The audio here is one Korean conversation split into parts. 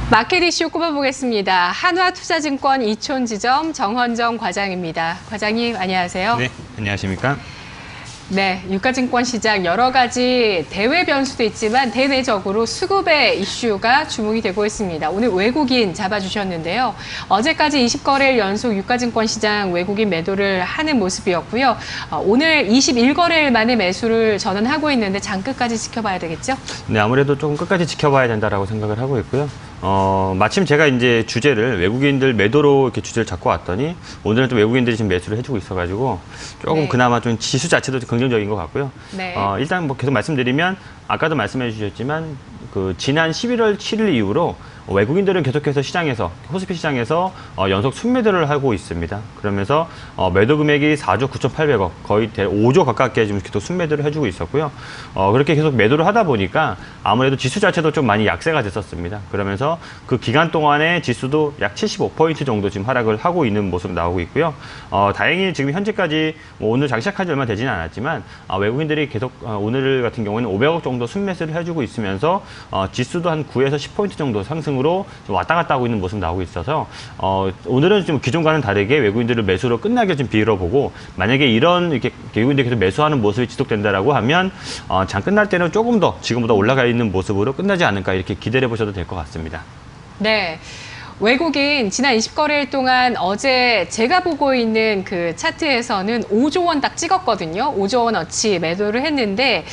마켓 이슈 꼽아보겠습니다. 한화투자증권 이촌지점 정헌정 과장입니다. 과장님 안녕하세요. 네, 안녕하십니까? 네, 유가증권 시장 여러 가지 대외 변수도 있지만 대내적으로 수급의 이슈가 주목이 되고 있습니다. 오늘 외국인 잡아주셨는데요. 어제까지 20거래일 연속 유가증권 시장 외국인 매도를 하는 모습이었고요. 오늘 21거래일 만에 매수를 전환하고 있는데 장 끝까지 지켜봐야 되겠죠? 네, 아무래도 조금 끝까지 지켜봐야 된다라고 생각을 하고 있고요. 마침 제가 이제 주제를 외국인들 매도로 이렇게 주제를 잡고 왔더니 오늘은 또 외국인들이 지금 매수를 해주고 있어가지고 조금 네. 그나마 좀 지수 자체도 좀 긍정적인 것 같고요. 네. 일단 뭐 계속 말씀드리면 아까도 말씀해 주셨지만 그 지난 11월 7일 이후로 외국인들은 계속해서 시장에서 코스피 시장에서 연속 순매도를 하고 있습니다. 그러면서 매도 금액이 4조 9,800억 거의 5조 가깝게 지금 계속 순매도를 해주고 있었고요. 그렇게 계속 매도를 하다 보니까 아무래도 지수 자체도 좀 많이 약세가 됐었습니다. 그러면서 그 기간 동안에 지수도 약 75포인트 정도 지금 하락을 하고 있는 모습 나오고 있고요. 다행히 지금 현재까지 뭐 오늘 장시작한 지 얼마 되지는 않았지만 외국인들이 계속 오늘 같은 경우에는 500억 정도 순매수를 해주고 있으면서 지수도 한 9에서 10포인트 정도 상승으로 좀 왔다 갔다 하고 있는 모습 나오고 있어서 오늘은 좀 기존과는 다르게 외국인들을 매수로 끝나게 좀 빌어보고 만약에 이런 이렇게 외국인들이 계속 매수하는 모습이 지속된다라고 하면 장 끝날 때는 조금 더 지금보다 올라가 있는 모습으로 끝나지 않을까 이렇게 기대해 보셔도 될 것 같습니다. 네. 외국인 지난 20거래일 동안 어제 제가 보고 있는 그 차트에서는 5조 원 딱 찍었거든요. 5조 원어치 매도를 했는데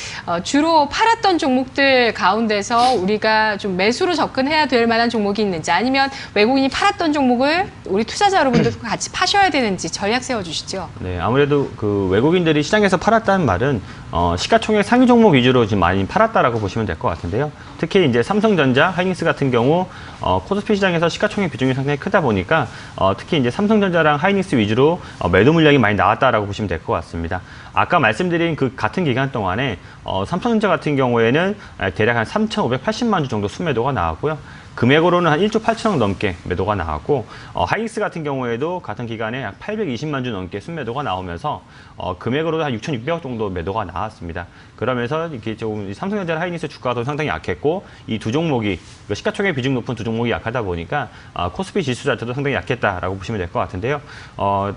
주로 팔았던 종목들 가운데서 우리가 좀 매수로 접근해야 될 만한 종목이 있는지 아니면 외국인이 팔았던 종목을 우리 투자자 여러분들과 같이 파셔야 되는지 전략 세워주시죠. 네, 아무래도 그 외국인들이 시장에서 팔았다는 말은 시가총액 상위 종목 위주로 지금 많이 팔았다라고 보시면 될 것 같은데요. 특히 이제 삼성전자, 하이닉스 같은 경우 코스피 시장에서 시가총액 비중이 상당히 크다 보니까 특히 이제 삼성전자랑 하이닉스 위주로 매도 물량이 많이 나왔다라고 보시면 될 것 같습니다. 아까 말씀드린 그 같은 기간 동안에 삼성전자 같은 경우에는 대략 한 3,580만 주 정도 순매도가 나왔고요. 금액으로는 한 1조 8천억 넘게 매도가 나왔고 하이닉스 같은 경우에도 같은 기간에 약 820만 주 넘게 순매도가 나오면서 금액으로도 한 6,600억 정도 매도가 나왔습니다. 그러면서 이렇게 조금 삼성전자 하이닉스 주가도 상당히 약했고 이 두 종목이 시가총액 비중 높은 두 종목이 약하다 보니까 코스피 지수 자체도 상당히 약했다라고 보시면 될 것 같은데요.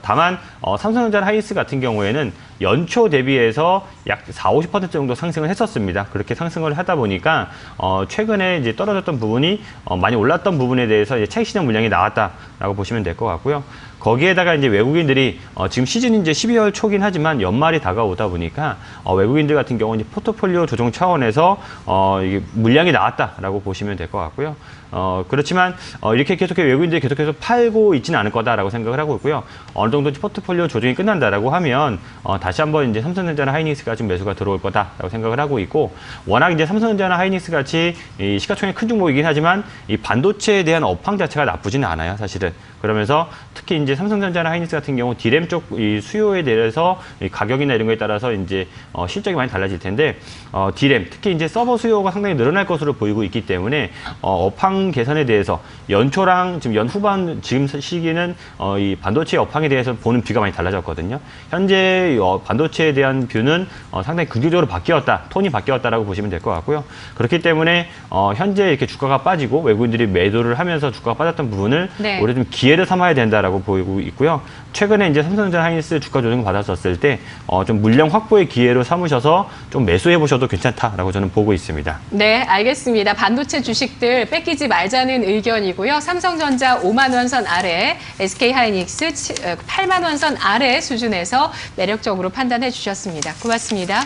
다만 삼성전자 하이닉스 같은 경우에는 연초 대비해서 약 40~50% 정도 상승을 했었습니다. 그렇게 상승을 하다 보니까 최근에 이제 떨어졌던 부분이 많이 올랐던 부분에 대해서 이제 차익 실현 물량이 나왔다라고 보시면 될 것 같고요. 거기에다가 이제 외국인들이 지금 시즌이 이제 12월 초긴 하지만 연말이 다가오다 보니까 외국인들 같은 경우는 이제 포트폴리오 조정 차원에서 이게 물량이 나왔다라고 보시면 될 것 같고요. 그렇지만 이렇게 계속해서 외국인들이 계속해서 팔고 있지는 않을 거다라고 생각을 하고 있고요. 어느 정도 포트폴리오 조정이 끝난다라고 하면 다시 한번 이제 삼성전자나 하이닉스가 좀 매수가 들어올 거다라고 생각을 하고 있고 워낙 이제 삼성전자나 하이닉스 같이 이 시가총액 큰 종목이긴 하지만 이 반도체에 대한 업황 자체가 나쁘지는 않아요, 사실은. 그러면서 특히 이제 삼성전자나 하이닉스 같은 경우 디램 쪽 이 수요에 대해서 이 가격이나 이런 거에 따라서 이제 실적이 많이 달라질 텐데 디램 특히 이제 서버 수요가 상당히 늘어날 것으로 보이고 있기 때문에 업황 개선에 대해서 연초랑 지금 연후반 지금 시기는 이 반도체 업황에 대해서 보는 뷰가 많이 달라졌거든요. 현재 반도체에 대한 뷰는 상당히 긍정적으로 바뀌었다, 톤이 바뀌었다라고 보시면 될 것 같고요. 그렇기 때문에 현재 이렇게 주가가 빠지고 외국인들이 매도를 하면서 주가가 빠졌던 부분을 네. 올해 좀 기회를 삼아야 된다라고 보이고 있고요. 최근에 이제 삼성전자 하이닉스 주가 조정을 받았었을 때 좀 물량 확보의 기회로 삼으셔서 좀 매수해 보셔도 괜찮다라고 저는 보고 있습니다. 네, 알겠습니다. 반도체 주식들 뺏기지 말자는 의견이고요. 삼성전자 5만 원 선 아래, SK 하이닉스 8만 원 선 아래 수준에서 매력적으로 판단해 주셨습니다. 고맙습니다.